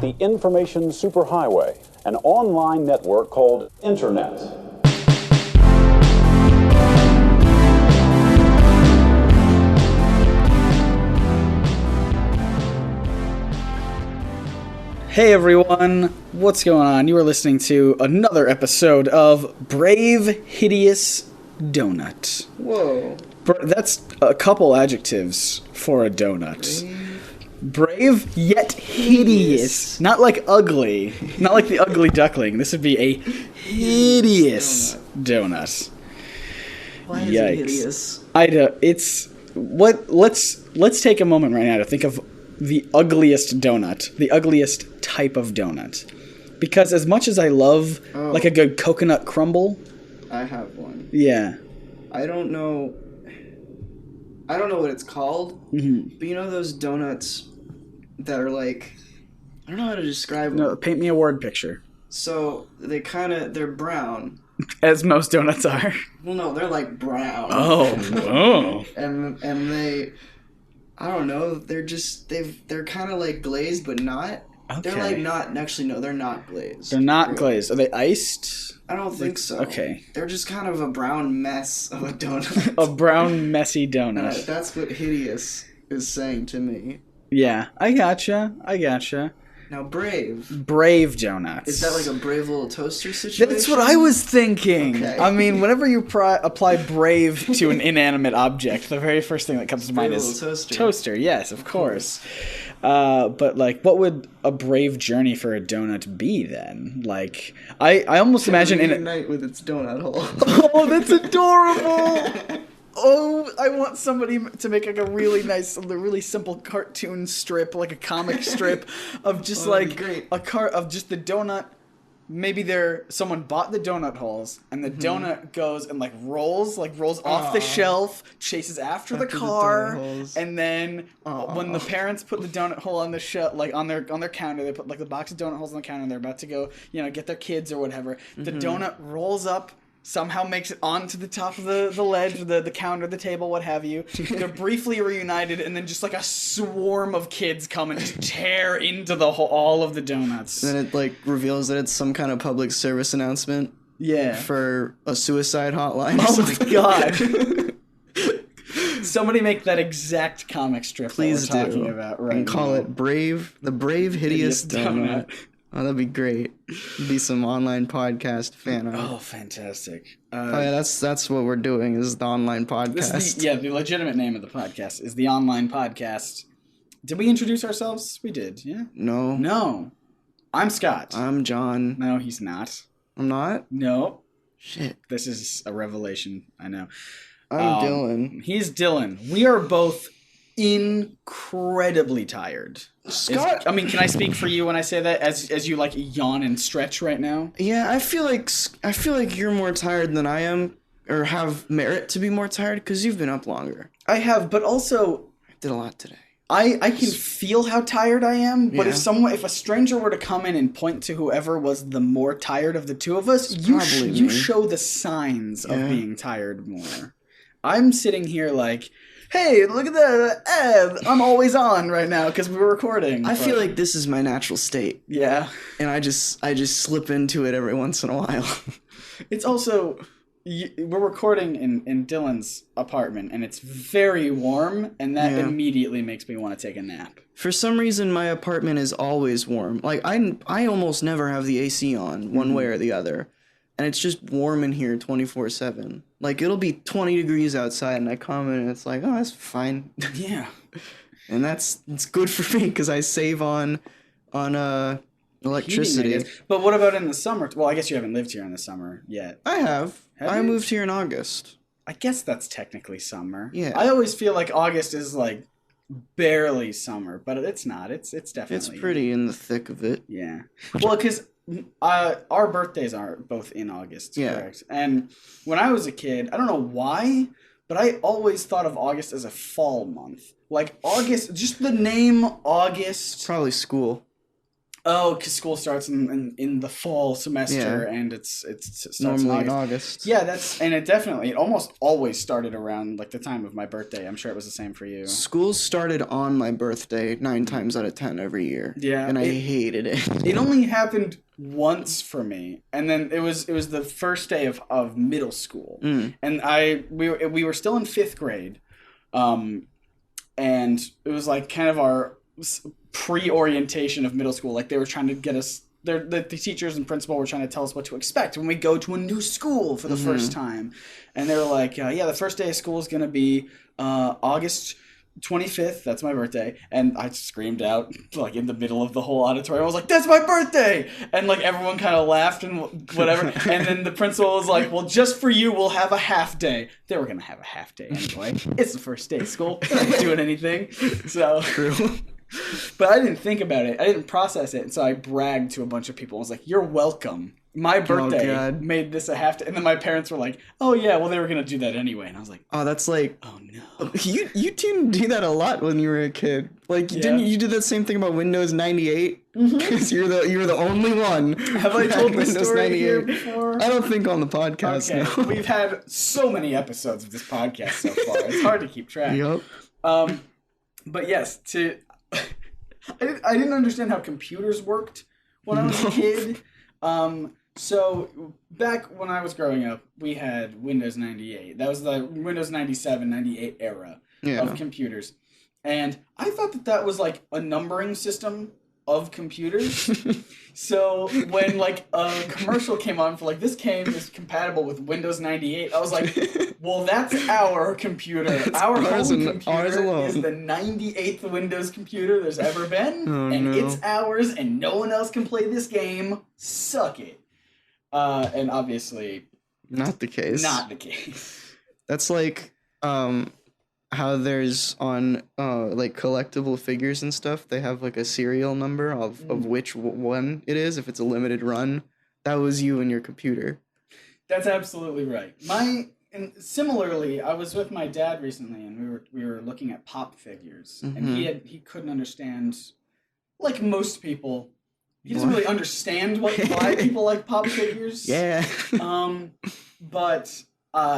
the information superhighway, an online network called Internet. Hey everyone, what's going on? You are listening to another episode of Brave, Hideous, Donut. Whoa. That's a couple adjectives for a donut. Brave, yet hideous. Not like ugly. Not like the ugly duckling. This would be a hideous donut. Why is it hideous? Let's take a moment right now to think of the ugliest donut, the ugliest type of donut. Because as much as I love like a good coconut crumble, I have one. Yeah. I don't know what it's called, but you know those donuts that are like, I don't know how to describe them. No, paint me a word picture. So they're brown. As most donuts are. Well, no, they're like brown. Oh. and they, I don't know, they're kind of like glazed, but not. Okay. They're like not, actually no, they're not glazed. They're not glazed. Are they iced? I don't think so. Okay. They're just kind of a brown mess of a donut. A brown, messy donut. That's what hideous is saying to me. Yeah, I gotcha. Now, Brave donuts. Is that like a brave little toaster situation? That's what I was thinking. Okay. I mean, whenever you apply brave to an inanimate object, the very first thing that comes to mind is toaster. Yes, of course. But like, what would a brave journey for a donut be then? Like, I almost imagine in a night with its donut hole. Oh, that's adorable. Oh, I want somebody to make like a really nice, really simple cartoon strip, like a comic strip of just of just the donut. Maybe someone bought the donut holes and the donut goes and rolls off the shelf, chases after the car, and then when the parents put the donut hole on the shelf, like on their counter, they put like the box of donut holes on the counter and they're about to go, get their kids or whatever. The donut rolls up, somehow makes it onto the top of the ledge, the counter, the table, what have you. They're briefly reunited, and then just like a swarm of kids come and just tear into all of the donuts. Then it reveals that it's some kind of public service announcement. Yeah. For a suicide hotline. Oh my god. Somebody make that exact comic strip Please that we're talking about right and call now. it the Brave Hideous Donut. Oh, that'd be great. Be some online podcast fan art. Oh, fantastic. That's what we're doing is the online podcast. The legitimate name of the podcast is the online podcast. Did we introduce ourselves? We did, yeah? No. I'm Scott. I'm John. No, he's not. I'm not? No. Shit. This is a revelation, I know. I'm Dylan. He's Dylan. We are both incredibly tired. Scott, can I speak for you when I say that as you yawn and stretch right now? Yeah, I feel like you're more tired than I am, or have merit to be more tired because you've been up longer. I have, but also I did a lot today. I can feel how tired I am, but if a stranger were to come in and point to whoever was the more tired of the two of us, you show the signs of being tired more. I'm sitting here like, hey, look at that. I'm always on right now because we're recording. I feel like this is my natural state. Yeah. And I just slip into it every once in a while. It's also, we're recording in Dylan's apartment, and it's very warm, and that immediately makes me want to take a nap. For some reason, my apartment is always warm. Like, I almost never have the AC on, one way or the other. And it's just warm in here 24/7. Like, it'll be 20 degrees outside, and I come in, and it's like, oh, that's fine. Yeah. And it's good for me, because I save on electricity. Heating, but what about in the summer? Well, I guess you haven't lived here in the summer yet. I have. I moved here in August. I guess that's technically summer. Yeah. I always feel like August is, barely summer, but it's not. It's definitely... It's pretty in the thick of it. Yeah. Well, because... our birthdays are both in August, correct? And when I was a kid, I don't know why, but I always thought of August as a fall month. Like August, just the name August. Probably school. Oh, because school starts in the fall semester, and it starts Normally in August. Yeah, it almost always started around like the time of my birthday. I'm sure it was the same for you. School started on my birthday 9 times out of 10 every year. Yeah, and I hated it. It only happened once for me, and then it was the first day of middle school, and we were still in 5th grade, and it was like kind of our pre-orientation of middle school. Like they were trying to get us, the teachers and principal were trying to tell us what to expect when we go to a new school for the first time. And they were like, the first day of school is going to be August 25th. That's my birthday. And I screamed out like in the middle of the whole auditorium. I was like, that's my birthday. And like everyone kind of laughed and whatever. And then the principal was like, well, just for you, we'll have a half day. They were going to have a half day anyway. It's the first day of school. They're not doing anything. So True. But I didn't think about it. I didn't process it. And so I bragged to a bunch of people. I was like, you're welcome. My birthday made this a half day. And then my parents were like, oh, yeah, well, they were going to do that anyway. And I was like, oh, that's like, oh, no. You didn't do that a lot when you were a kid. Like, didn't you do that same thing about Windows 98? Because you're the only one. Have I told this story here before? I don't think on the podcast, okay. no. We've had so many episodes of this podcast so far. It's hard to keep track. Yep. But yes, I didn't understand how computers worked when I was a kid. So back when I was growing up, we had Windows 98. That was the Windows 97, 98 era of computers. And I thought that was like a numbering system of computers. So when like a commercial came on for like this game is compatible with Windows 98, I was like, well, that's our computer. Our home computer is the 98th Windows computer there's ever been, it's ours, and no one else can play this game. Suck it. And obviously, not the case. Not the case. That's like how there's on like collectible figures and stuff, they have like a serial number of which one it is if it's a limited run. That was you and your computer. That's absolutely right. And similarly, I was with my dad recently, and we were looking at pop figures, and he couldn't understand, like most people. He doesn't really understand why people like pop figures. Yeah. But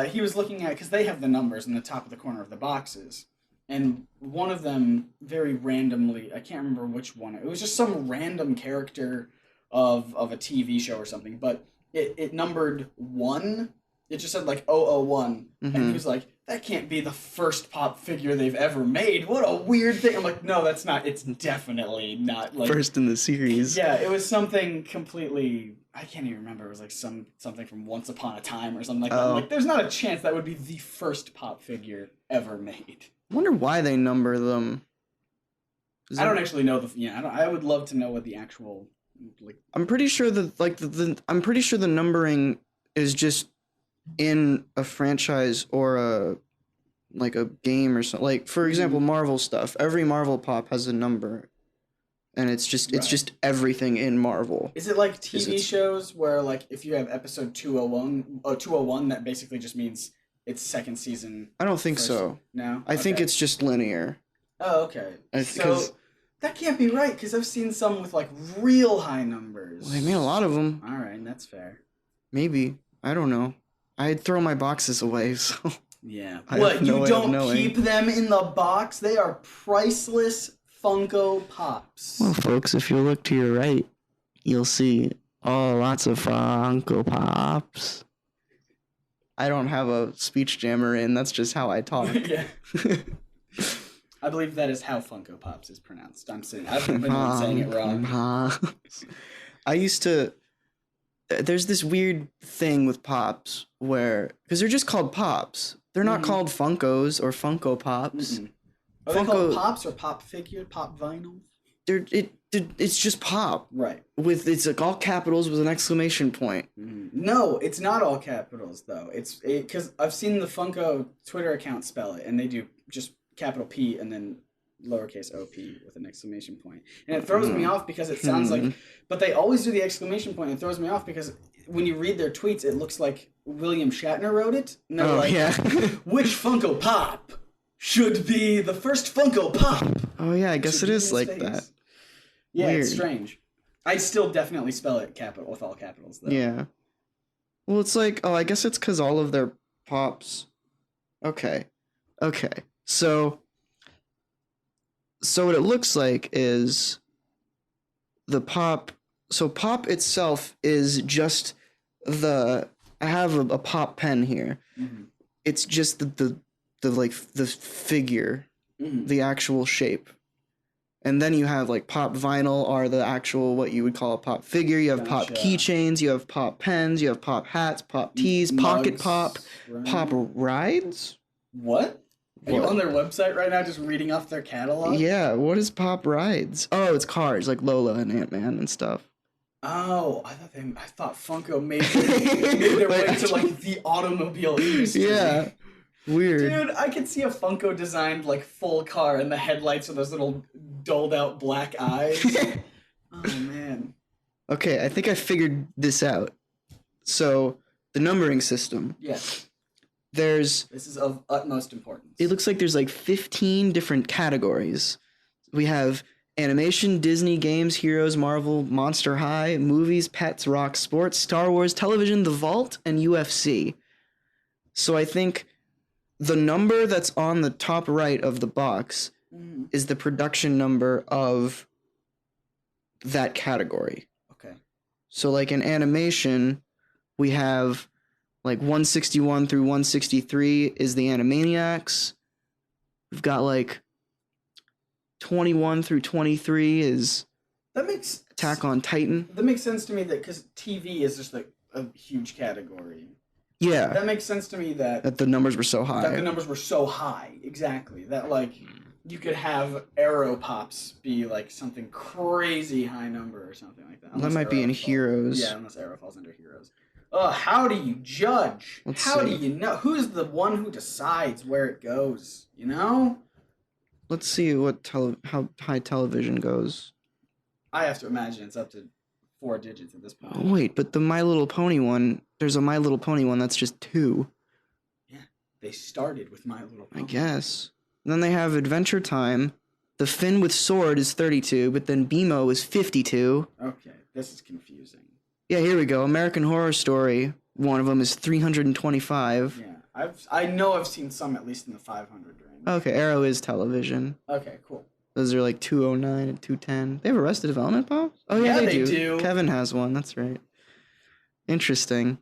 he was looking at, because they have the numbers in the top of the corner of the boxes, and one of them very randomly, I can't remember which one. It was just some random character of a TV show or something, but it numbered 1. It just said like 001, and he was like, that can't be the first pop figure they've ever made. What a weird thing. I'm like, no, that's not. It's definitely not like first in the series. Yeah, it was something completely. I can't even remember. It was like something from Once Upon a Time or something like that. I'm like, there's not a chance that would be the first pop figure ever made. I wonder why they number them. I don't actually know I would love to know what the actual like. I'm pretty sure that I'm pretty sure the numbering is just in a franchise or a game or something. Like, for example, Marvel stuff. Every Marvel pop has a number, and it's just everything in Marvel. Is it like TV shows where like if you have episode 201, that basically just means it's second season? I don't think so. No, I think it's just linear. Oh, okay. So that can't be right, because I've seen some with like real high numbers. Well, I mean, a lot of them. All right, that's fair. Maybe. I don't know. I'd throw my boxes away, so... Yeah. What, you don't keep them in the box? They are priceless Funko Pops. Well, folks, if you look to your right, you'll see lots of Funko Pops. I don't have a speech jammer in. That's just how I talk. Yeah. I believe that is how Funko Pops is pronounced. I've been saying it wrong. I used to... There's this weird thing with Pops where... Because they're just called Pops. They're not called Funkos or Funko Pops. Are they called Pops or Pop Figure? Pop Vinyl? It's just Pop. Right. It's like all capitals with an exclamation point. No, it's not all capitals, though. It's because I've seen the Funko Twitter account spell it, and they do just capital P and then lowercase OP with an exclamation point. And it throws me off because it sounds like... But they always do the exclamation point, and it throws me off because when you read their tweets, it looks like William Shatner wrote it. And they're which Funko Pop should be the first Funko Pop? Oh, yeah, I guess it is like that. Yeah, Weird. it's strange. I'd still definitely spell it capital with all capitals, though. Yeah. Well, it's like, oh, I guess it's because all of their pops. Okay. So what it looks like is the pop. So pop itself is just the. I have a pop pen here. Mm-hmm. It's just the like the figure, the actual shape. And then you have like pop vinyl are the actual what you would call a pop figure. You have pop keychains, you have pop pens, you have pop hats, pop tees, pocket pop, pop rides. What? Are you on their website right now just reading off their catalog? Yeah, what is pop rides? Oh, it's cars like Lola and Ant-Man and stuff. Oh, I thought Funko made their way to like the automobile industry. Yeah. Weird. Dude, I could see a Funko designed like full car and the headlights are those little dulled out black eyes. Oh man. Okay, I think I figured this out. So, the numbering system. Yes. This is of utmost importance. It looks like there's like 15 different categories. We have animation, Disney, games, heroes, Marvel, Monster High, movies, pets, rock, sports, Star Wars, television, The Vault, and UFC. So I think the number that's on the top right of the box is the production number of that category. Okay. So like in animation, we have like 161 through 163 is the Animaniacs. We've got like 21 through 23 is Attack on Titan. That makes sense to me that because TV is just like a huge category. Yeah. That makes sense to me that the numbers were so high. That the numbers were so high. Exactly. That like you could have Arrow Pops be like something crazy high number or something like that. That might be in Heroes. Yeah, unless Arrow falls under Heroes. How do you judge? How do you know? Who's the one who decides where it goes? You know? Let's see what how high television goes. I have to imagine it's up to 4 digits at this point. Oh, wait, but the My Little Pony one, there's a My Little Pony one that's just 2. Yeah, they started with My Little Pony. I guess. And then they have Adventure Time. The Finn with Sword is 32, but then BMO is 52. Okay, this is confusing. Yeah, here we go. American Horror Story. One of them is 325. Yeah, I know I've seen some at least in the 500 range. Okay, Arrow is television. Okay, cool. Those are like 209 and 210. They have Arrested Development pops? Oh yeah, they do. Kevin has one. That's right. Interesting.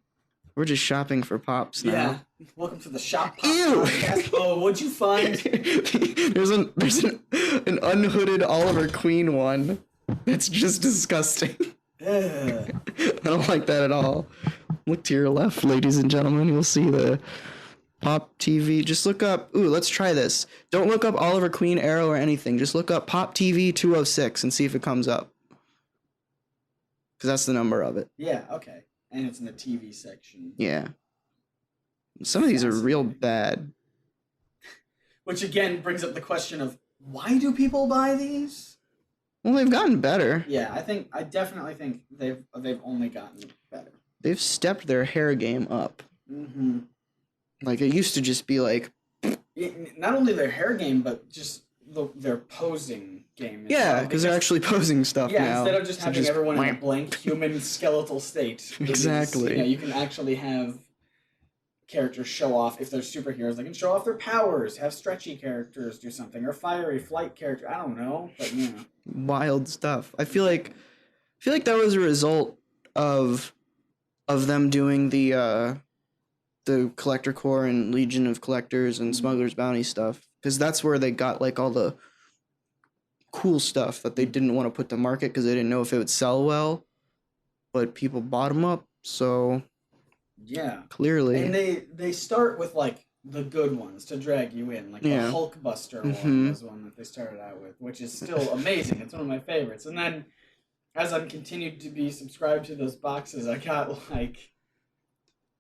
We're just shopping for pops now. Yeah. Welcome to the Shop Pop Podcast. Oh, what'd you find? there's an unhooded Oliver Queen one. That's just disgusting. I don't like that at all. Look to your left, ladies and gentlemen. You'll see the Pop TV. Just look up. Ooh, let's try this. Don't look up Oliver Queen, Arrow, or anything. Just look up Pop TV 206 and see if it comes up. Because that's the number of it. Yeah, okay. And it's in the TV section. Yeah. Some of these are real bad. Which again brings up the question of why do people buy these? Well, they've gotten better. Yeah, I definitely think they've only gotten better. They've stepped their hair game up. Mm-hmm. Like, it used to just be like... Not only their hair game, but just their posing game. Yeah, because they're actually posing stuff now. Yeah, instead of just having everyone in a blank human skeletal state. Exactly. You can actually have characters show off, if they're superheroes, they can show off their powers, have stretchy characters do something, or fiery flight character. I don't know, but you know. Wild stuff. I feel like that was a result of them doing the Collector Corps and Legion of Collectors and Smuggler's Bounty stuff, because that's where they got like all the cool stuff that they didn't want to put to market because they didn't know if it would sell well, but people bought them up, so yeah, clearly. And they start with like the good ones to drag you in, like the Hulkbuster one was one that they started out with, which is still amazing. It's one of my favorites. And then as I've continued to be subscribed to those boxes, I got like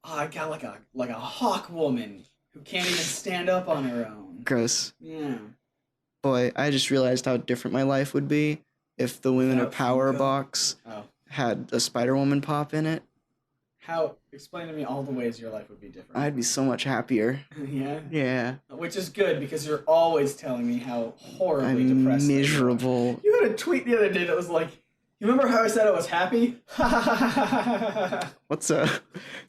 a hawk woman who can't even stand up on her own. Gross. Yeah. Boy, I just realized how different my life would be if the Women of Power box had a Spider-Woman pop in it. Explain to me all the ways your life would be different. I'd be so much happier. Yeah? Yeah. Which is good, because you're always telling me how horribly depressed miserable. you had a tweet the other day that was like, You remember how I said I was happy? That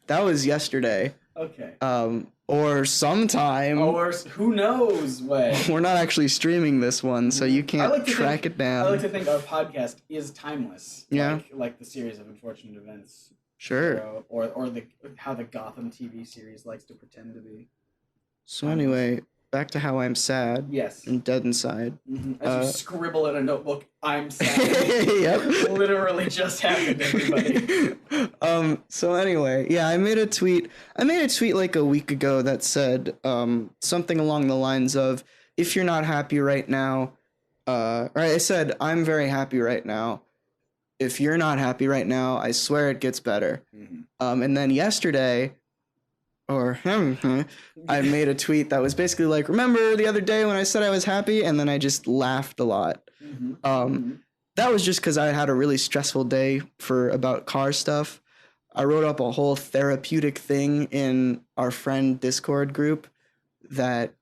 was yesterday. Okay. Or sometime. Or who knows when. We're not actually streaming this one, so you can't track it down. I like to think our podcast is timeless. Yeah. Like the series of unfortunate events. Sure. Or how the Gotham TV series likes to pretend to be. So anyway, back to how I'm sad. Yes. And dead inside. Mm-hmm. As you scribble in a notebook, I'm sad. Yep. Literally just happened, everybody. So anyway, yeah, I made a tweet like a week ago that said something along the lines of, if you're not happy right now, I said, I'm very happy right now. If you're not happy right now, I swear it gets better. Mm-hmm. And then yesterday, I made a tweet that was basically like, remember the other day when I said I was happy? And then I just laughed a lot. Mm-hmm. That was just because I had a really stressful day about car stuff. I wrote up a whole therapeutic thing in our friend Discord group that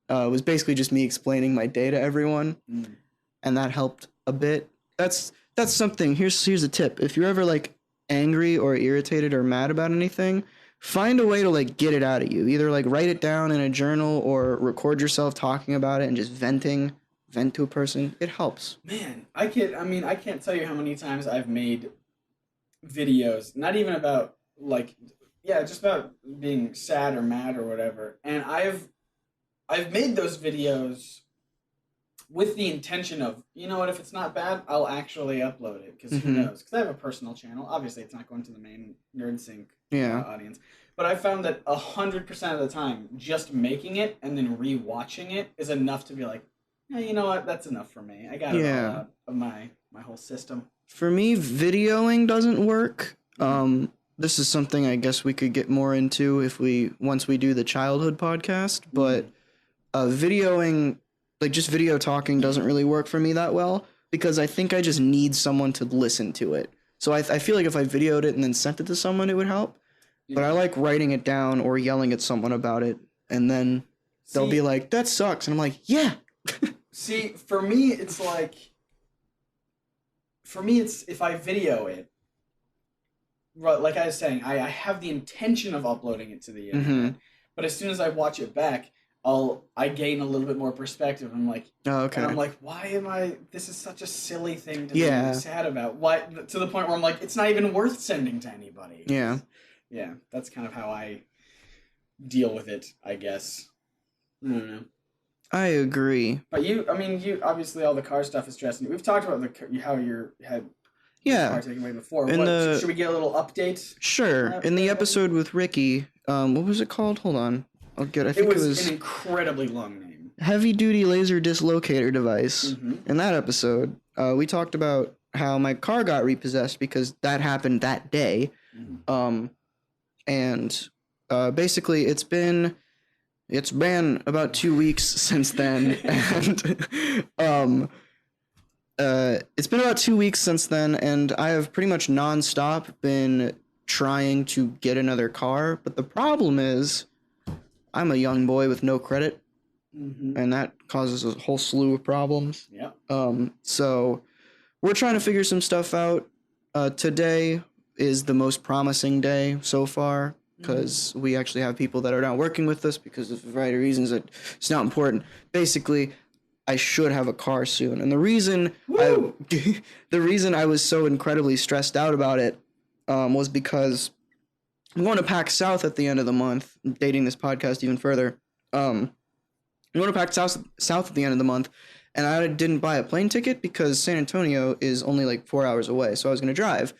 was basically just me explaining my day to everyone. Mm. And that helped a bit. That's something. Here's a tip. If you're ever like angry or irritated or mad about anything, find a way to like get it out of you. Either like write it down in a journal or record yourself talking about it and just vent to a person. It helps. Man, I can't tell you how many times I've made videos, not even about just about being sad or mad or whatever. And I've made those videos with the intention of, you know what, if it's not bad, I'll actually upload it, because who knows? Because I have a personal channel. Obviously, it's not going to the main Nerd Sync audience. But I found that 100% of the time, just making it and then rewatching it is enough to be like, yeah, you know what, that's enough for me. I got it all out of my whole system. For me, videoing doesn't work. This is something I guess we could get more into once we do the childhood podcast, but videoing, like just video talking, doesn't really work for me that well, because I think I just need someone to listen to it. So I feel like if I videoed it and then sent it to someone, it would help. Yeah. But I like writing it down or yelling at someone about it, and then they'll be like, that sucks. And I'm like, yeah. See, for me, it's if I video it, like I was saying, I have the intention of uploading it to the internet, but as soon as I watch it back, I gain a little bit more perspective. I'm like, oh, okay. And I'm like, this is such a silly thing to be sad about. Why, to the point where I'm like, it's not even worth sending to anybody. Yeah. Yeah, that's kind of how I deal with it, I guess. I don't know. I agree. But you obviously all the car stuff is stressing you. We've talked about how you had car taken away before. Should we get a little update? Sure. In the episode with Ricky, what was it called? Hold on. I'll get. I think it was an incredibly long name. Heavy duty laser dislocator device. In that episode, we talked about how my car got repossessed because that happened that day. And basically it's been about 2 weeks since then, and it's been about 2 weeks since then, and I have pretty much nonstop been trying to get another car. But the problem is, I'm a young boy with no credit, and that causes a whole slew of problems. Yeah. So we're trying to figure some stuff out. Today is the most promising day so far, because we actually have people that are not working with us because of a variety of reasons that it's not important. Basically, I should have a car soon. And the reason I was so incredibly stressed out about it was because I'm going to PAX South at the end of the month, dating this podcast even further. I'm going to PAX South at the end of the month, and I didn't buy a plane ticket because San Antonio is only like 4 hours away, so I was going to drive.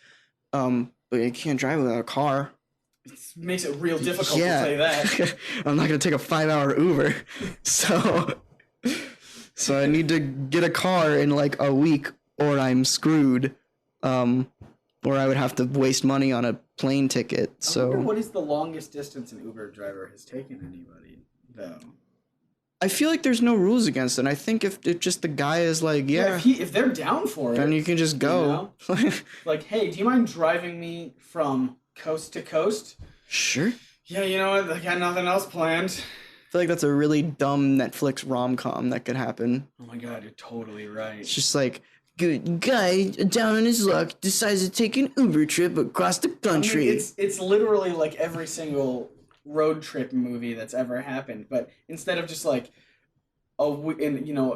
But you can't drive without a car. It makes it real difficult to say that. I'm not going to take a 5-hour Uber. So I need to get a car in like a week or I'm screwed. Or I would have to waste money on a plane ticket. I wonder what is the longest distance an Uber driver has taken anybody, though? I feel like there's no rules against it. I think if just the guy is like, if they're down for it, then you can just go. You know? Like, hey, do you mind driving me from coast to coast? Sure. Yeah, you know what? I got nothing else planned. I feel like that's a really dumb Netflix rom-com that could happen. Oh my god, you're totally right. It's just like, good guy down on his luck decides to take an Uber trip across the country. I mean, it's literally like every single road trip movie that's ever happened, but instead of just like an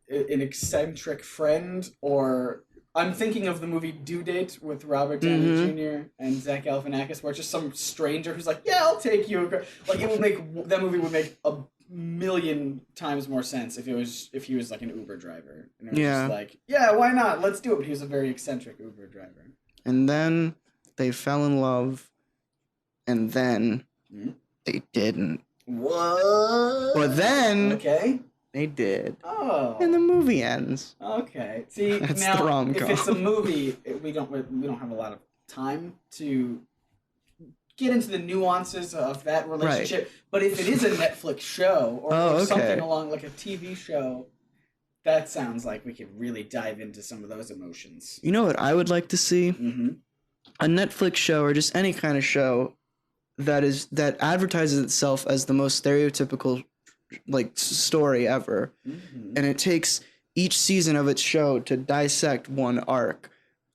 eccentric friend, or I'm thinking of the movie Due Date with Robert Downey Jr. and Zach Galifianakis, where it's just some stranger who's like, "Yeah, I'll take you." Like that movie would make a million times more sense if he was like an Uber driver, and it was just like, "Yeah, why not? Let's do it." But he was a very eccentric Uber driver. And then they fell in love, and then they didn't. What? But then okay. They did. Oh. And the movie ends. Okay. See, That's now the rom-com. if it's a movie, we don't have a lot of time to get into the nuances of that relationship. Right. But if it is a Netflix show or something along like a TV show, that sounds like we could really dive into some of those emotions. You know what I would like to see? Mm-hmm. A Netflix show or just any kind of show that advertises itself as the most stereotypical like story ever, and it takes each season of its show to dissect one arc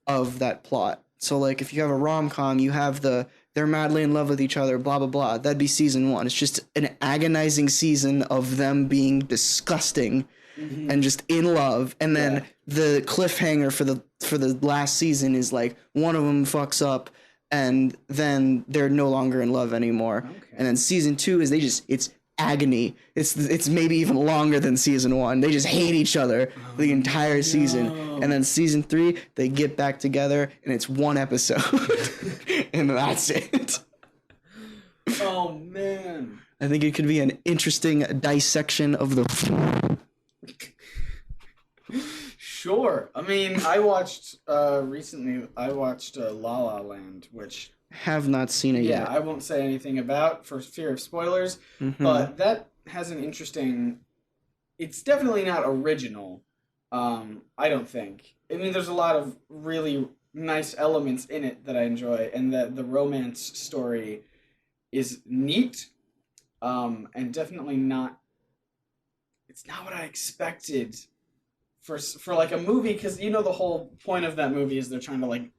of that plot. So like if you have a rom-com, you have they're madly in love with each other, blah blah blah. That'd be season 1. It's just an agonizing season of them being disgusting and just in love, and then the cliffhanger for the last season is like one of them fucks up and then they're no longer in love anymore. And then season 2 is it's agony. It's maybe even longer than season 1. They just hate each other the entire season. And then season 3, they get back together and it's one episode. And that's it. Oh man. I think it could be an interesting dissection of the Sure. I mean, I watched recently La La Land, which have not seen it yet. Yeah, I won't say anything about for fear of spoilers, but that has an interesting... It's definitely not original, I don't think. I mean, there's a lot of really nice elements in it that I enjoy, and that the romance story is neat, and definitely not... It's not what I expected for like a movie, because the whole point of that movie is they're trying to like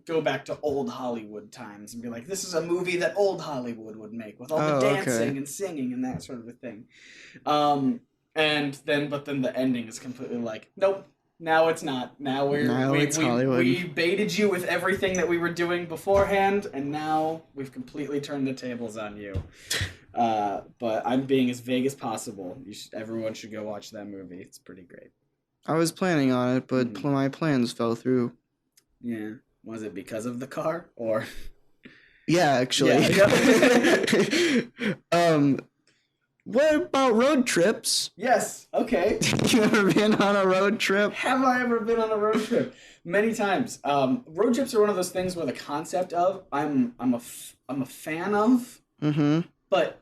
go back to old Hollywood times and be like, this is a movie that old Hollywood would make with all the dancing and singing and that sort of a thing. But then the ending is completely like, nope, now it's not. Now it's Hollywood. We baited you with everything that we were doing beforehand, and now we've completely turned the tables on you. But I'm being as vague as possible. Everyone should go watch that movie. It's pretty great. I was planning on it, but my plans fell through. Yeah. Was it because of the car, or? Yeah, actually. Yeah. What about road trips? Yes. Okay. You ever been on a road trip? Have I ever been on a road trip? Many times. Road trips are one of those things where the concept of I'm a fan of, but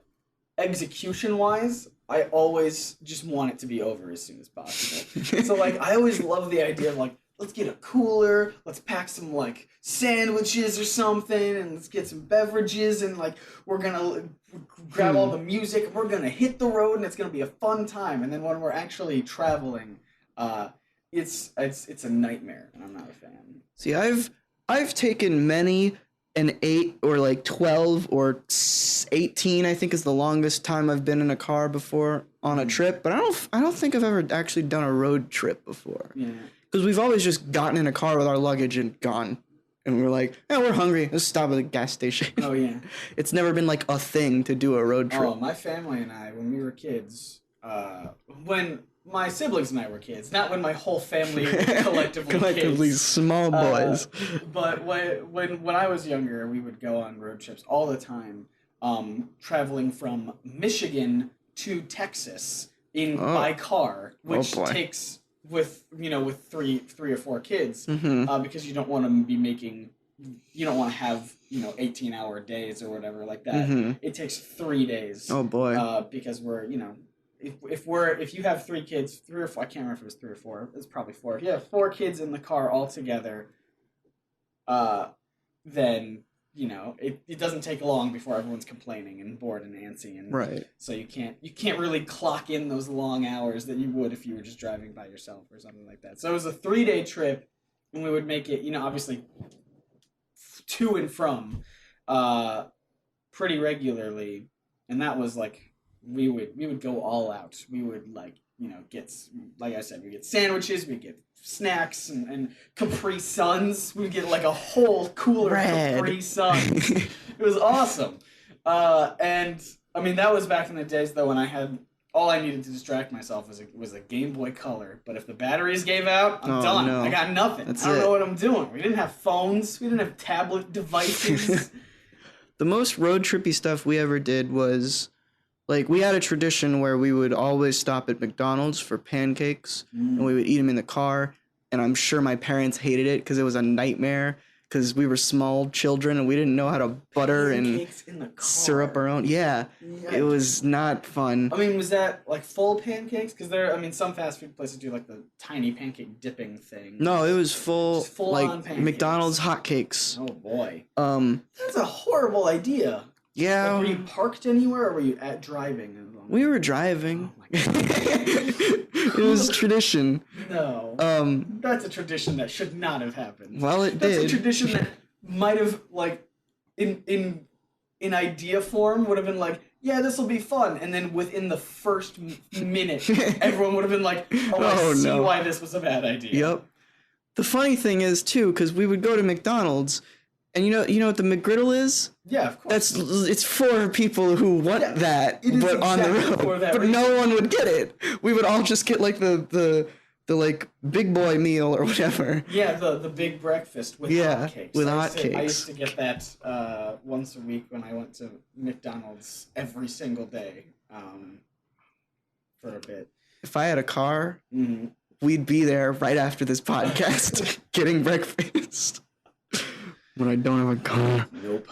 execution-wise, I always just want it to be over as soon as possible. So like, I always love the idea of like, let's get a cooler, let's pack some, like, sandwiches or something, and let's get some beverages, and, like, we're gonna grab all the music, and we're gonna hit the road, and it's gonna be a fun time. And then when we're actually traveling, it's a nightmare, and I'm not a fan. See, I've taken many an 8 or, like, 12 or 18, I think is the longest time I've been in a car before on a trip, but I don't think I've ever actually done a road trip before. Yeah. Because we've always just gotten in a car with our luggage and gone. And we're like, we're hungry. Let's stop at the gas station. Oh, yeah. It's never been like a thing to do a road trip. Oh, my family and I, when we were kids, when my siblings and I were kids, not when my whole family collectively kids. Small boys. But when I was younger, we would go on road trips all the time, traveling from Michigan to Texas by car, which takes... with three or four kids, because you don't want to be making, you don't want to have 18-hour days or whatever like that. It takes 3 days. Oh boy! Because we're if you have 3 kids, 3 or 4, I can't remember if it was 3 or 4. It's probably 4. If you have 4 kids in the car all together, then it doesn't take long before everyone's complaining and bored and antsy, and Right. so you can't really clock in those long hours that you would if you were just driving by yourself or something like that. So it was a 3-day trip, and we would make it, obviously to and from pretty regularly, and that was like we would go all out. We would get, like I said, we get sandwiches, we get snacks and Capri Suns. We'd get like a whole cooler of Capri Suns. It was awesome. And I mean, that was back in the days though when I had all I needed to distract myself was a Game Boy Color. But if the batteries gave out, I'm done. No. I got nothing. I don't know what I'm doing. We didn't have phones. We didn't have tablet devices. The most road trippy stuff we ever did was, like, we had a tradition where we would always stop at McDonald's for pancakes, and we would eat them in the car, and I'm sure my parents hated it because it was a nightmare because we were small children and we didn't know how to butter pancakes and in the car. Syrup our own. Yeah, it was not fun. I mean, was that like full pancakes? Because some fast food places do like the tiny pancake dipping thing. No, it was full like on pancakes. McDonald's hotcakes. Oh boy. That's a horrible idea. Yeah. Like, were you parked anywhere, or were you driving? We were driving. Oh my God. It was tradition. No. That's a tradition that should not have happened. Well, it did. That's a tradition that might have, like, in idea form, would have been like, yeah, this will be fun. And then within the first minute, everyone would have been like, I see why this was a bad idea. Yep. The funny thing is, too, because we would go to McDonald's, and you know what the McGriddle is? Yeah, of course. It's for people who want that, but on the road. But no one would get it. We would all just get like the like big boy meal or whatever. Yeah, the big breakfast with hotcakes. With hotcakes. I used to get that once a week when I went to McDonald's every single day for a bit. If I had a car, we'd be there right after this podcast getting breakfast. When I don't have a car. Nope.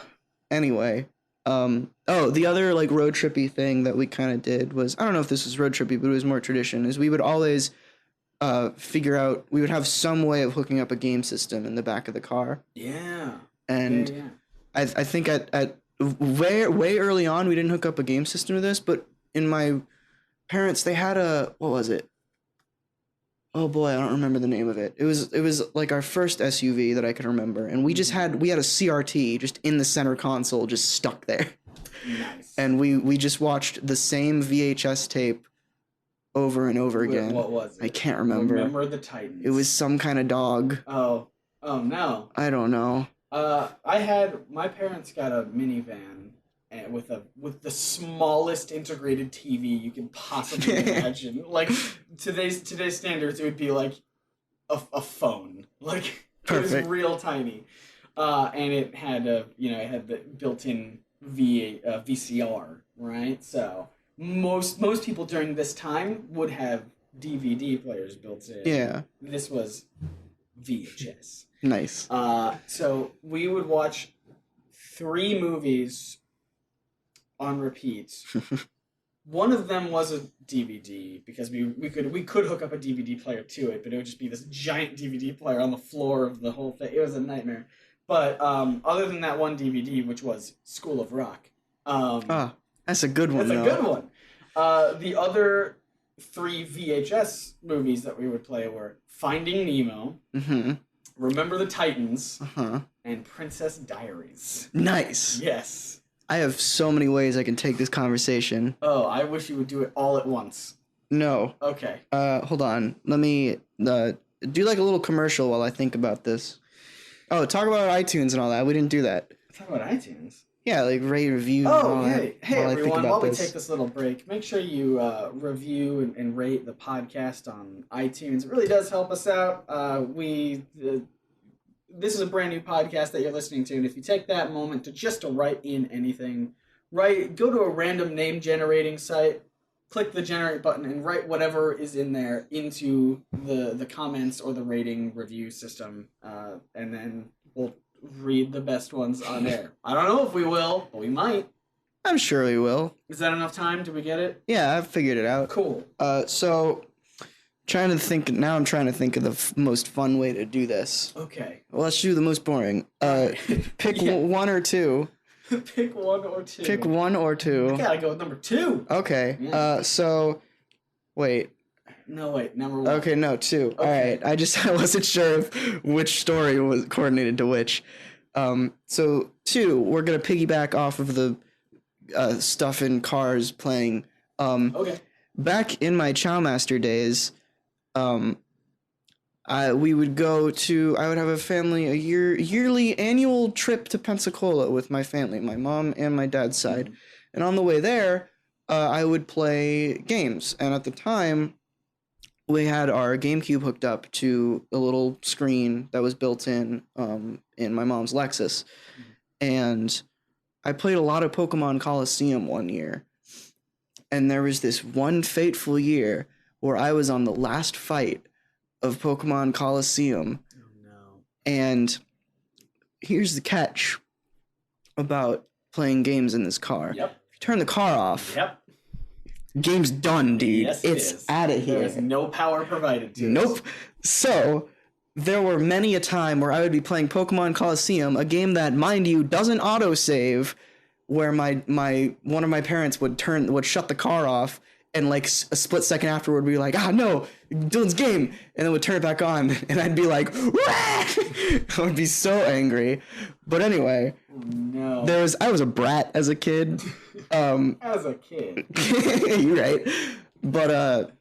Anyway, the other like road trippy thing that we kind of did was, I don't know if this was road trippy, but it was more tradition, is we would always figure out, we would have some way of hooking up a game system in the back of the car. Yeah. And I think at way early on, we didn't hook up a game system to this, but in my parents, they had what was it? Oh boy, I don't remember the name of it. It was like our first SUV that I can remember, and we had a CRT just in the center console, just stuck there. Nice. And we just watched the same VHS tape over and over again. What was it? I can't remember. Remember the Titans. It was some kind of dog. Oh no. I don't know. My parents got a minivan with the smallest integrated TV you can possibly imagine. Like today's standards, it would be like a phone. Like Perfect. It was real tiny, and it had the built-in VCR, right? So most people during this time would have DVD players built in. Yeah. This was VHS. Nice. So we would watch 3 movies on repeat. One of them was a DVD because we could hook up a DVD player to it, but it would just be this giant DVD player on the floor of the whole thing. It was a nightmare. But other than that one DVD, which was School of Rock. That's a good one. That's a good one. The other 3 VHS movies that we would play were Finding Nemo, Remember the Titans, and Princess Diaries. Nice. Yes. I have so many ways I can take this conversation. Oh, I wish you would do it all at once. No. Okay. Hold on. Let me do like a little commercial while I think about this. Oh, talk about iTunes and all that. We didn't do that. Talk about iTunes? Yeah, like rate, review. Oh, hey everyone, while we take this little break, make sure you review and rate the podcast on iTunes. It really does help us out. This is a brand new podcast that you're listening to, and if you take that moment to write in anything, go to a random name generating site, click the generate button, and write whatever is in there into the comments or the rating review system, and then we'll read the best ones on air. I don't know if we will, but we might. I'm sure we will. Is that enough time? Did we get it? Yeah, I've figured it out. Cool. So trying to think now. I'm trying to think of the most fun way to do this. Okay. Well, let's do the most boring. Pick one or two. Pick one or two. Pick one or two. I gotta go with number 2. Okay. Yeah. So, wait. No, wait. Number 1. Okay, no, 2. Okay. All right. I wasn't sure which story was coordinated to which. So 2, we're gonna piggyback off of the stuff in cars playing. Okay. Back in my Chowmaster days, we would go to. I would have a yearly annual trip to Pensacola with my family, my mom and my dad's side, and on the way there, I would play games. And at the time, we had our GameCube hooked up to a little screen that was built in my mom's Lexus, and I played a lot of Pokemon Colosseum one year. And there was this one fateful year where I was on the last fight of Pokemon Colosseum. Oh, no. And here's the catch about playing games in this car. Yep. If you turn the car off, Yep. game's done, dude. Yes, It's out of here. There is no power provided to Nope. us. So there were many a time where I would be playing Pokemon Colosseum, a game that, mind you, doesn't autosave, where one of my parents would shut the car off, and like a split second afterward be like, no, Dylan's game, and then would turn it back on, and I'd be like, wah! I would be so angry. But anyway, No. I was a brat as a kid. As a kid. You're right. But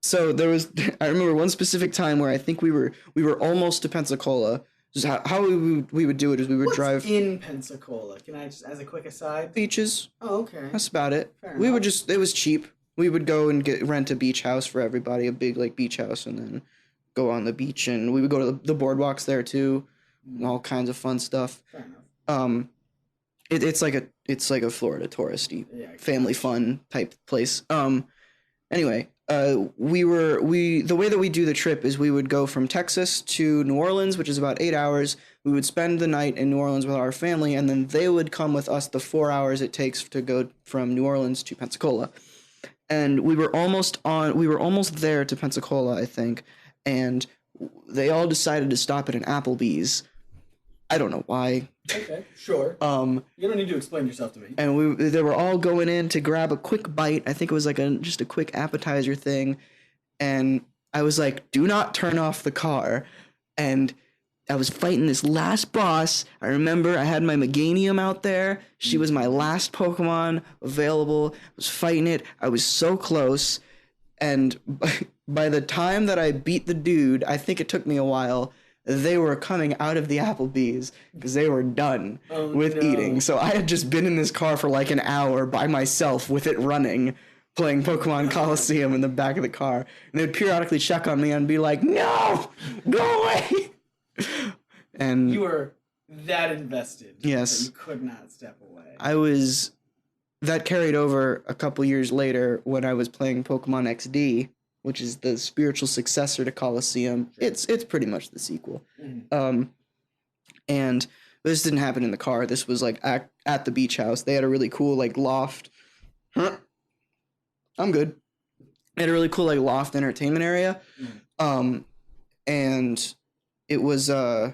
so there was, I remember one specific time where I think we were almost to Pensacola. Just how we would do it is we would What's drive in Pensacola? Can I just, as a quick aside? beaches. Oh, okay. That's about it. Fair We would enough. it was cheap. We would go and rent a beach house for everybody, a big like beach house, and then go on the beach, and we would go to the boardwalks there too, and all kinds of fun stuff. Fair enough. It's like a Florida touristy Yeah, family fun type place. Anyway, the way that we do the trip is we would go from Texas to New Orleans, which is about 8 hours. We would spend the night in New Orleans with our family, and then they would come with us the 4 hours it takes to go from New Orleans to Pensacola. And we were almost there to Pensacola, I think, and they all decided to stop at an Applebee's. I don't know why. Okay, sure. You don't need to explain yourself to me. And they were all going in to grab a quick bite. I think it was like just a quick appetizer thing. And I was like, do not turn off the car. And I was fighting this last boss. I remember I had my Meganium out there. She was my last Pokemon available. I was fighting it. I was so close. And by the time that I beat the dude, I think it took me a while, they were coming out of the Applebee's because they were done with eating. So I had just been in this car for like an hour by myself with it running, playing Pokemon Colosseum in the back of the car. And they would periodically check on me and be like, no, go away. And You were that invested. Yes. That you could not step away. That carried over a couple years later when I was playing Pokemon XD, which is the spiritual successor to Colosseum. Sure. It's pretty much the sequel. Mhm. And this didn't happen in the car. This was like at the beach house. They had a really cool like loft. I'm good. They had a really cool like loft entertainment area. And it was I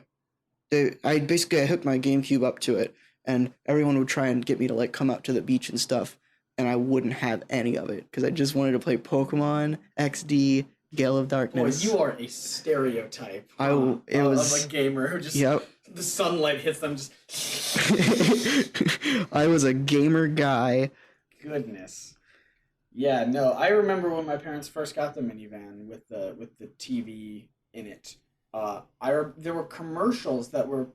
hooked my GameCube up to it, and everyone would try and get me to like come out to the beach and stuff, and I wouldn't have any of it because I just wanted to play Pokemon XD, Gale of Boy, Darkness. you are a stereotype It was of a gamer who just the sunlight hits them just I was a gamer guy. goodness. Yeah, no, I remember when my parents first got the minivan with the TV in it. There were commercials that were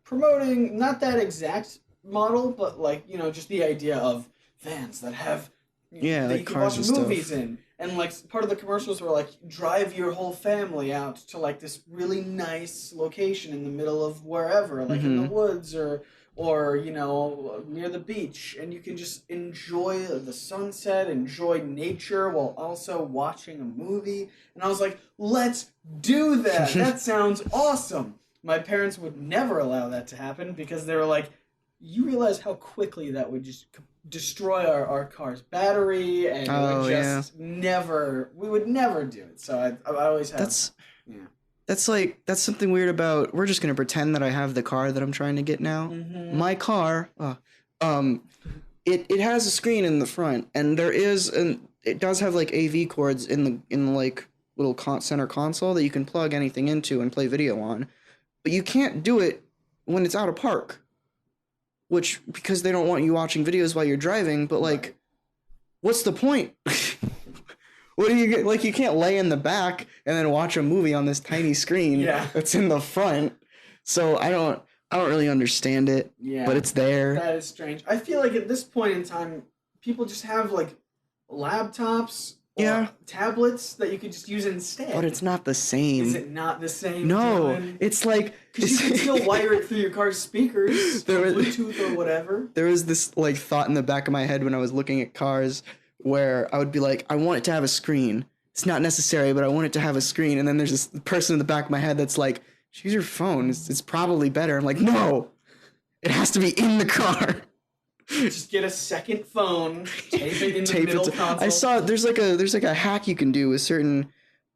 promoting not that exact model, but like, just the idea of vans that have that like you can cars watch and movies stuff. in. And like part of the commercials were like drive your whole family out to like this really nice location in the middle of wherever, like in the woods or near the beach, and you can just enjoy the sunset, enjoy nature while also watching a movie. And I was like, let's do that. That sounds awesome. My parents would never allow that to happen because they were like, you realize how quickly that would just destroy our car's battery, and it would just we would never do it. So I always have. That's something weird about. We're just gonna pretend that I have the car that I'm trying to get now. Mm-hmm. My car, it has a screen in the front, and it does have like AV cords in the like little center console that you can plug anything into and play video on, but you can't do it when it's out of park. Which, because they don't want you watching videos while you're driving, but like, what's the point? What do you get? Like, you can't lay in the back and then watch a movie on this tiny screen that's in the front. So I don't really understand it. Yeah, but it's there. That is strange. I feel like at this point in time, people just have like laptops or tablets that you could just use instead. But it's not the same. Is it not the same? No, Dylan? It's like because you can still wire it through your car's speakers, Bluetooth or whatever. There was this like thought in the back of my head when I was looking at cars where I would be like, I want it to have a screen. It's not necessary, but I want it to have a screen. And then there's this person in the back of my head that's like, use your phone. It's probably better. I'm like, no, it has to be in the car. Just get a second phone, tape it in the middle console. I saw there's like a hack you can do with certain,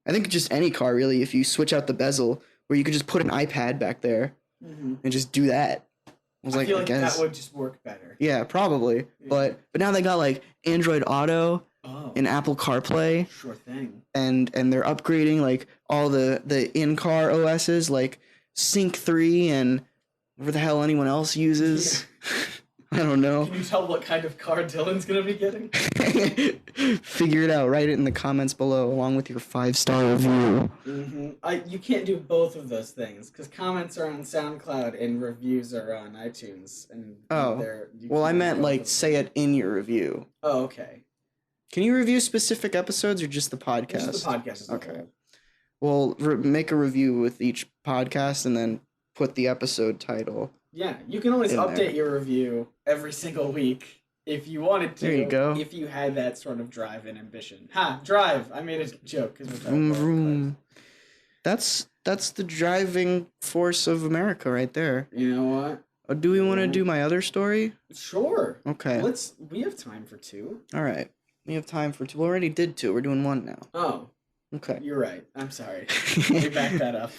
I think just any car really, if you switch out the bezel, where you could just put an iPad back there and just do that. I feel like that would just work better. Yeah, probably. Yeah. But now they got like Android Auto and Apple CarPlay. Sure thing. And they're upgrading like all the in-car OSs like Sync 3 and whatever the hell anyone else uses. I don't know. Can you tell what kind of car Dylan's going to be getting? Figure it out. Write it in the comments below along with your 5-star review. Mm-hmm. You can't do both of those things because comments are on SoundCloud and reviews are on iTunes. And I meant like say it in your review. Oh, okay. Can you review specific episodes or just the podcast? Just the podcast. Okay. Well, make a review with each podcast and then put the episode title. Yeah, you can always update your review every single week if you wanted to. There you go. If you had that sort of drive and ambition. Drive! I made a joke. That's the driving force of America right there. You know what? Do we want to do my other story? Sure. Okay. We have time for 2. All right. We have time for 2. We already did 2. We're doing 1 now. Oh. Okay. You're right. I'm sorry. Let me back that up.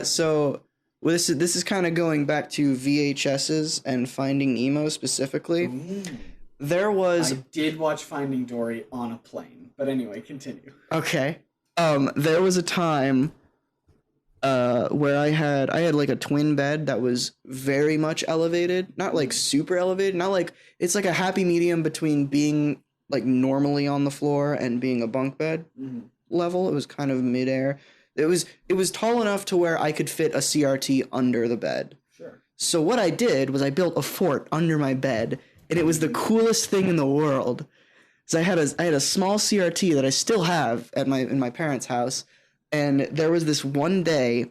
So this is kind of going back to VHSs and Finding Nemo specifically. Ooh. I did watch Finding Dory on a plane, but anyway, continue. Okay. There was a time where I had like a twin bed that was very much elevated, not like super elevated, not like it's like a happy medium between being like normally on the floor and being a bunk bed level. It was kind of midair. It was tall enough to where I could fit a CRT under the bed. Sure. So what I did was I built a fort under my bed, and it was the coolest thing in the world. So I had a small CRT that I still have in my parents' house, and there was this one day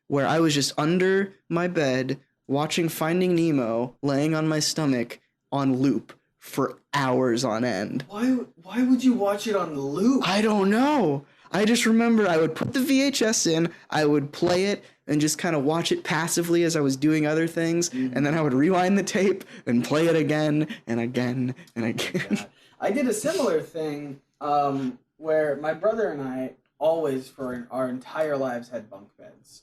where I was just under my bed watching Finding Nemo, laying on my stomach on loop for hours on end. Why would you watch it on loop? I don't know. I just remember I would put the VHS in, I would play it, and just kind of watch it passively as I was doing other things, and then I would rewind the tape and play it again and again and again. I did a similar thing where my brother and I always, for our entire lives, had bunk beds.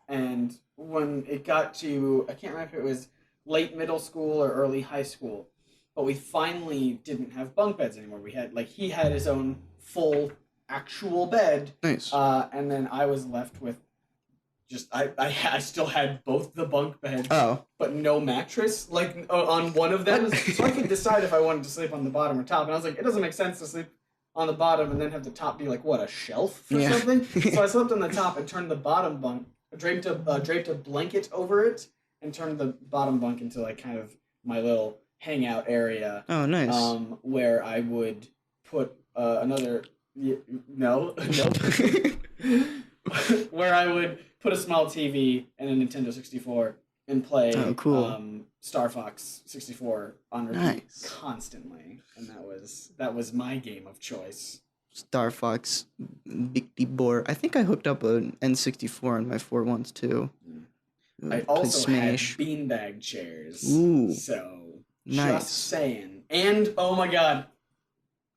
And when it got to, I can't remember if it was late middle school or early high school, but we finally didn't have bunk beds anymore. We had, he had his own full actual bed. Nice. And then I was left with just, I still had both the bunk beds, but no mattress, on one of them. So I could decide if I wanted to sleep on the bottom or top. And I was like, it doesn't make sense to sleep on the bottom and then have the top be a shelf or something? So I slept on the top and turned the bottom bunk, draped a blanket over it, and turned the bottom bunk into kind of my little hangout area. Oh, nice. Where I would put another... No. Where I would put a small TV and a Nintendo 64 and play Star Fox 64 on repeat constantly, and that was my game of choice. Star Fox, Big Bore. I think I hooked up an N64 on my 4 once too. I also had beanbag chairs. Ooh. So Nice. Just saying. And, oh my god,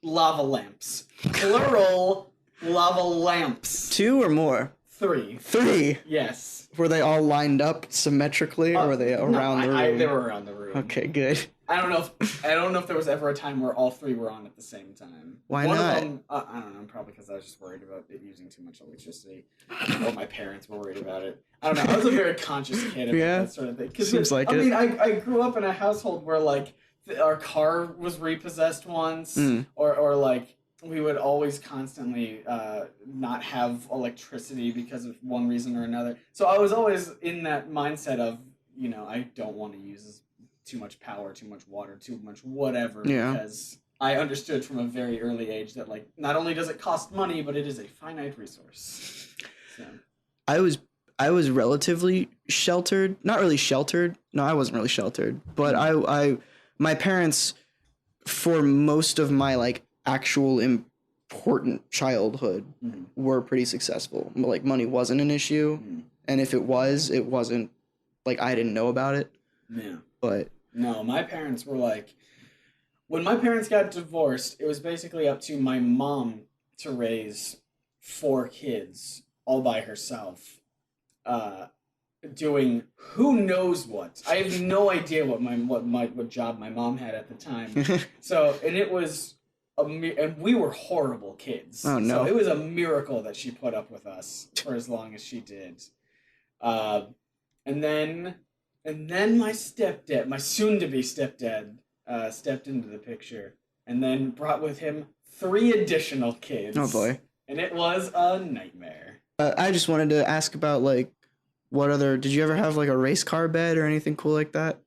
lava lamps. Plural lava lamps. 2 or more? 3. 3? Yes. Were they all lined up symmetrically, or were they around the room? They were around the room. Okay, good. I don't know if there was ever a time where all 3 were on at the same time. Why One not? of them, I don't know, probably because I was just worried about it using too much electricity. Or my parents were worried about it. I don't know. I was a very conscious kid about that sort of thing. Seems like I it. mean, I grew up in a household where, like, our car was repossessed once, or like, we would always constantly not have electricity because of one reason or another. So I was always in that mindset of, I don't want to use too much power, too much water, too much whatever, because I understood from a very early age that, like, not only does it cost money, but it is a finite resource. So. I was relatively sheltered. Not really sheltered. No, I wasn't really sheltered. But my parents, for most of my, like, actual important childhood, were pretty successful. Like, money wasn't an issue. And if it wasn't, like, I didn't know about it. Yeah. But... No, my parents were like... When my parents got divorced, it was basically up to my mom to raise 4 kids all by herself, doing who knows what. I have no idea what job my mom had at the time. And it was and we were horrible kids. Oh no! So it was a miracle that she put up with us for as long as she did. And then my stepdad, my soon-to-be stepdad, stepped into the picture, and then brought with him 3 additional kids. Oh boy! And it was a nightmare. I just wanted to ask about, like, what other... Did you ever have, like, a race car bed or anything cool like that?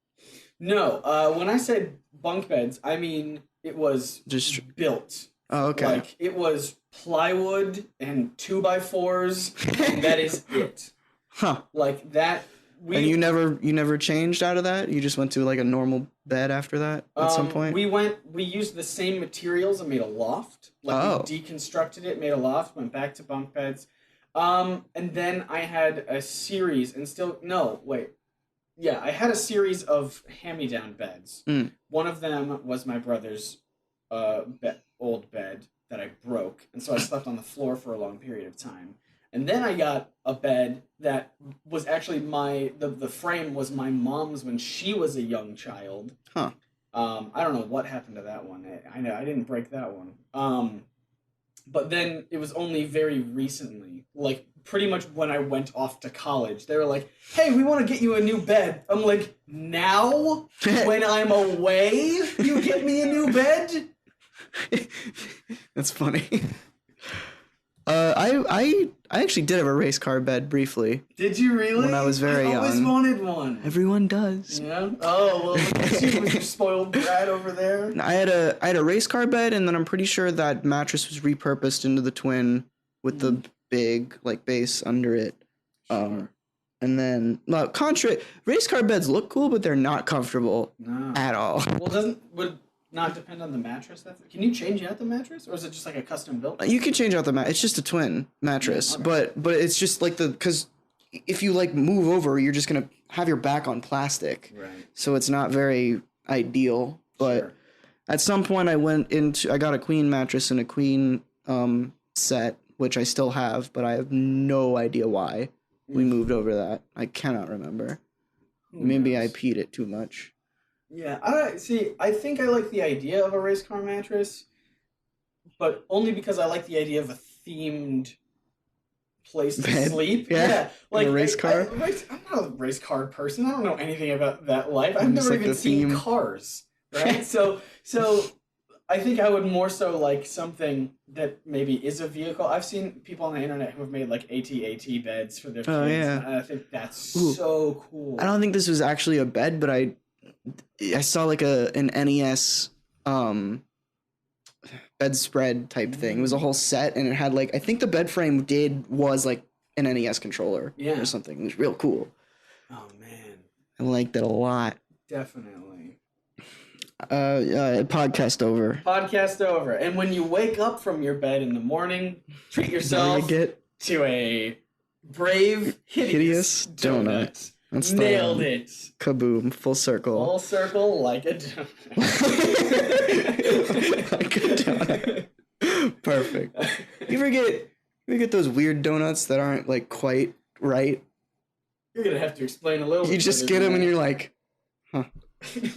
No. When I said bunk beds, I mean it was just built. Oh, okay. Like, it was plywood and 2x4s, and that is it. Huh. Like, that... And you never changed out of that? You just went to, like, a normal bed after that at some point? We used the same materials and made a loft. Like, we deconstructed it, made a loft, went back to bunk beds. And then I had a series, I had a series of hand-me-down beds. One of them was my brother's old bed that I broke, and so I slept on the floor for a long period of time. And then I got a bed that was actually the frame was my mom's when she was a young child. Huh. I don't know what happened to that one. I didn't break that one. But then it was only very recently, like pretty much when I went off to college, they were like, "Hey, we want to get you a new bed." I'm like, "Now? When I'm away, you get me a new bed?" That's funny. I actually did have a race car bed briefly. Did you really? When I was very young. I always wanted one. Everyone does. Yeah. Oh well, you was your spoiled brat over there. I had a race car bed, and then I'm pretty sure that mattress was repurposed into the twin with the big, like, base under it. Sure. And then race car beds look cool, but they're not comfortable at all. Well, would not depend on the mattress? Can you change out the mattress, or is it just like a custom built? You can change out the mattress. It's just a twin mattress, but it's just like because if you, like, move over, you're just gonna have your back on plastic, right? So it's not very ideal. But at some point, I got a queen mattress and a queen set, which I still have, but I have no idea why we moved over that. I cannot remember. Maybe I peed it too much. Yeah, I think I like the idea of a race car mattress, but only because I like the idea of a themed place to sleep. Yeah. Like a race car. I'm not a race car person. I don't know anything about that life. I've never even seen cars. Right. So I think I would more so like something that maybe is a vehicle. I've seen people on the internet who have made, like, AT-AT beds for their kids. Oh, yeah. And I think that's so cool. I don't think this was actually a bed, but I saw, like, an NES bedspread type thing. It was a whole set, and it had, like, I think the bed frame was like an NES controller or something. It was real cool. Oh man, I liked it a lot. Definitely. Podcast over. Podcast over. And when you wake up from your bed in the morning, treat yourself to a Brave Hideous donut. That's the Nailed one. it. Kaboom! Full circle. Full circle like a donut. Like a donut. Perfect. You ever get those weird donuts that aren't like quite right? You're gonna have to explain a little bit. You just get them and you're like, huh.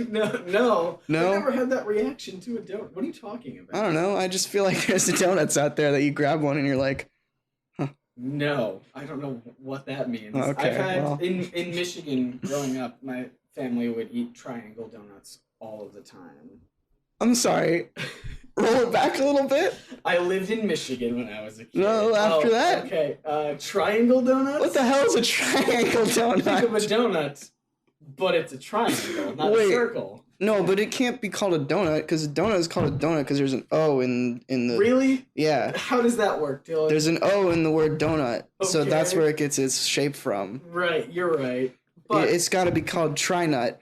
No. No? I've never had that reaction to a donut. What are you talking about? I don't know. I just feel like there's donuts out there that you grab one and you're like, No, I don't know what that means. Okay, I've had well. in Michigan growing up, my family would eat triangle donuts all of the time. I'm sorry. Roll it back a little bit. I lived in Michigan when I was a kid. No, after that. Okay, triangle donuts. What the hell is a triangle Think of a donut? donut, but it's a triangle, not a Wait. circle. No, but it can't be called a donut because a donut is called a donut because there's an O in the. Really? Yeah. How does that work, Dylan? There's an O in the word donut, so that's Okay. where it gets its shape from. Right, you're right. But It's got to be called trinut.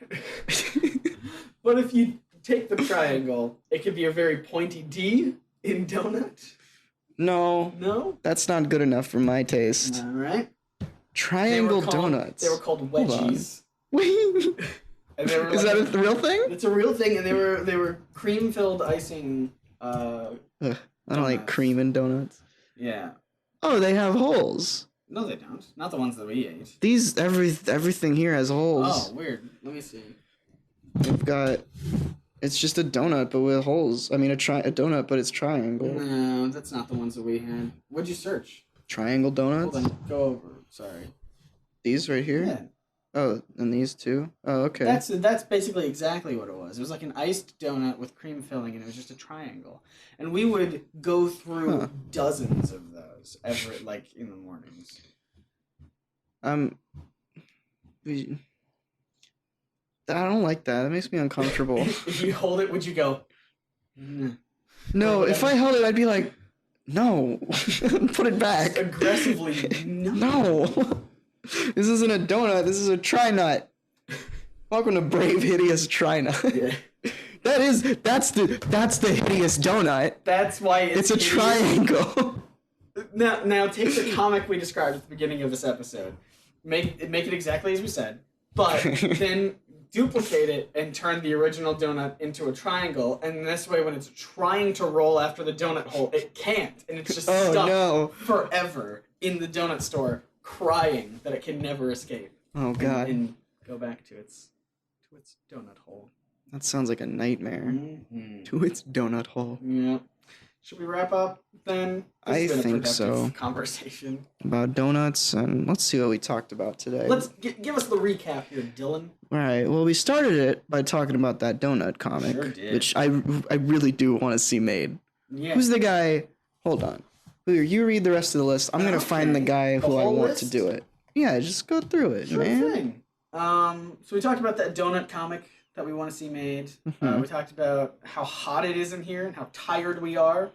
but if you take the triangle, it could be a very pointy D in donut. No, No? that's not good enough for my taste. All right. Triangle donuts. They were called Hold on. wedgies. And they were Is that a real thing? It's a real thing, and they were cream-filled icing. Ugh, I don't like Donuts. cream in donuts. Yeah. Oh, they have holes. No, they don't. Not the ones that we ate. These everything here has holes. Oh, weird. Let me see. We've got. It's just a donut, but with holes. I mean, a donut, but it's triangle. No, that's not the ones that we had. What'd you search? Triangle donuts. Hold on. Go over. Sorry. These right here. Yeah. Oh, and these two. Oh, okay. That's basically exactly what it was. It was like an iced donut with cream filling, and it was just a triangle. And we would go through dozens of those every in the mornings. I don't like that. That makes me uncomfortable. If you hold it, would you go? "Mm." No, if I held it, I'd be like, no, put it back. Aggressively, no. No, this isn't a donut. This is a trinut. Welcome to Brave Hideous Trinut. Yeah. That's the hideous donut. That's why It's a hideous. triangle. Now take the comic we described at the beginning of this episode, make it exactly as we said, but then duplicate it and turn the original donut into a triangle, and this way when it's trying to roll after the donut hole, it can't, and it's just Oh, stuck no. forever in the donut store, crying that it can never escape. Oh God, And go back to its donut hole. that sounds like a nightmare. Mm-hmm. To its donut hole. Yeah. Should we wrap up then? This I has been a think productive so. Conversation. About donuts, and let's see what we talked about today. Let's give us the recap here, Dylan. All right. Well, we started it by talking about that donut comic, Sure did. which I really do want to see made. Yeah. Who's the guy? Hold on. You read the rest of the list. I'm gonna find the guy The who I whole want list? to do it. Yeah, just go through it, Sure man. thing. So we talked about that donut comic that we want to see made. Mhm. We talked about how hot it is in here and how tired we are.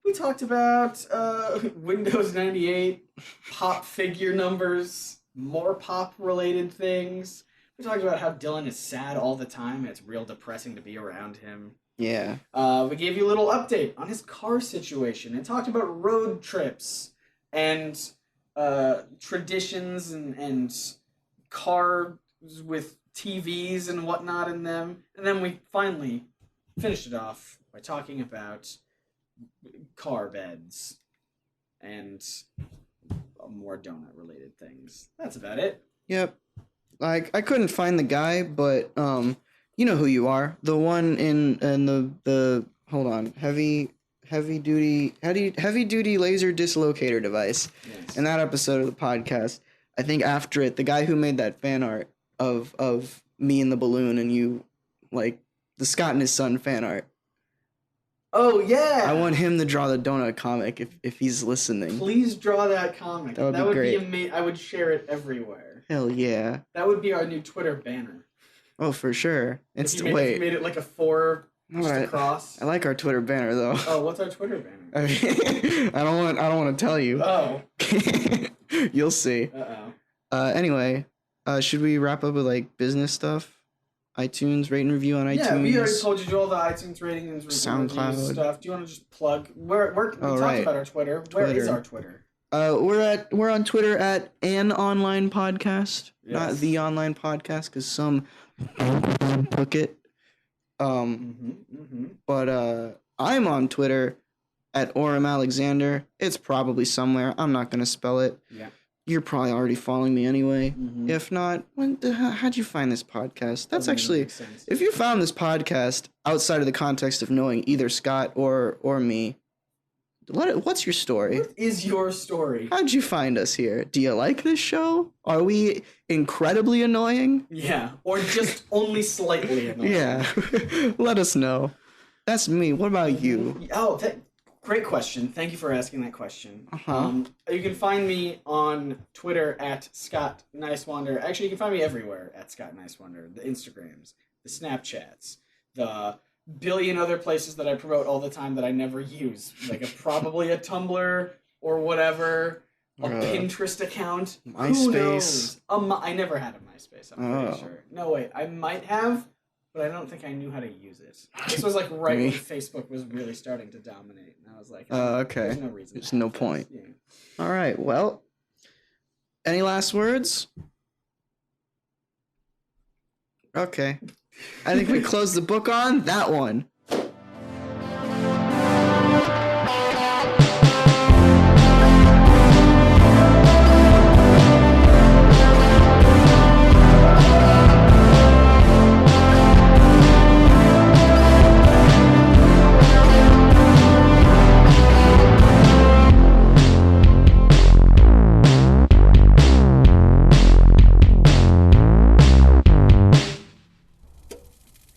We talked about Windows 98, pop figure numbers, more pop related things. We talked about how Dylan is sad all the time and it's real depressing to be around him. Yeah. We gave you a little update on his car situation and talked about road trips and traditions and cars with TVs and whatnot in them. And then we finally finished it off by talking about car beds and more donut related things. That's about it. Yep. Like I couldn't find the guy, but you know who you are. The one in the hold on, heavy duty laser dislocator device. Yes. In that episode of the podcast, I think after it, the guy who made that fan art of me and the balloon and you, like the Scott and his son fan art. Oh yeah. I want him to draw the donut comic if he's listening. Please draw that comic. That would be great. amazing. I would share it everywhere. Hell yeah. That would be our new Twitter banner. Oh, for sure. It's If you wait. made it like a 4 just Alright. across. I like our Twitter banner though. Oh, what's our Twitter banner? I don't want to tell you. Oh. You'll see. Uh-oh. Anyway, should we wrap up with like business stuff? iTunes, rate and review on iTunes. Yeah, we already told you to do all the iTunes ratings and SoundCloud. reviews stuff. Do you want to just plug where we talked right. about our Twitter. Where is Twitter. our Twitter? We're on Twitter at an online podcast, not Yes. the online podcast, because some took it. But I'm on Twitter at Orem Alexander. It's probably somewhere. I'm not gonna spell it. Yeah. You're probably already following me anyway. If not, how'd you find this podcast? That's actually, if you found this podcast outside of the context of knowing either Scott or me, what's your story? What is your story? How'd you find us here? Do you like this show? Are we incredibly annoying? Yeah, or just only slightly annoying. Yeah, let us know. That's me. What about you? Oh, great question. Thank you for asking that question. Uh-huh. You can find me on Twitter at Scott Nicewander. Actually, you can find me everywhere at Scott Nicewander. The Instagrams, the Snapchats, the billion other places that I promote all the time that I never use. Like probably a Tumblr or whatever, a Pinterest account. MySpace. Who knows? I never had a MySpace, I'm pretty sure. No, wait, I might have, but I don't think I knew how to use it. This was like right when Facebook was really starting to dominate, and I was like, okay. There's no reason. There's no point. Yeah. All right. Well, any last words? Okay. I think we closed the book on that one.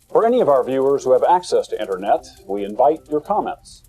For any of our viewers who have access to internet, we invite your comments.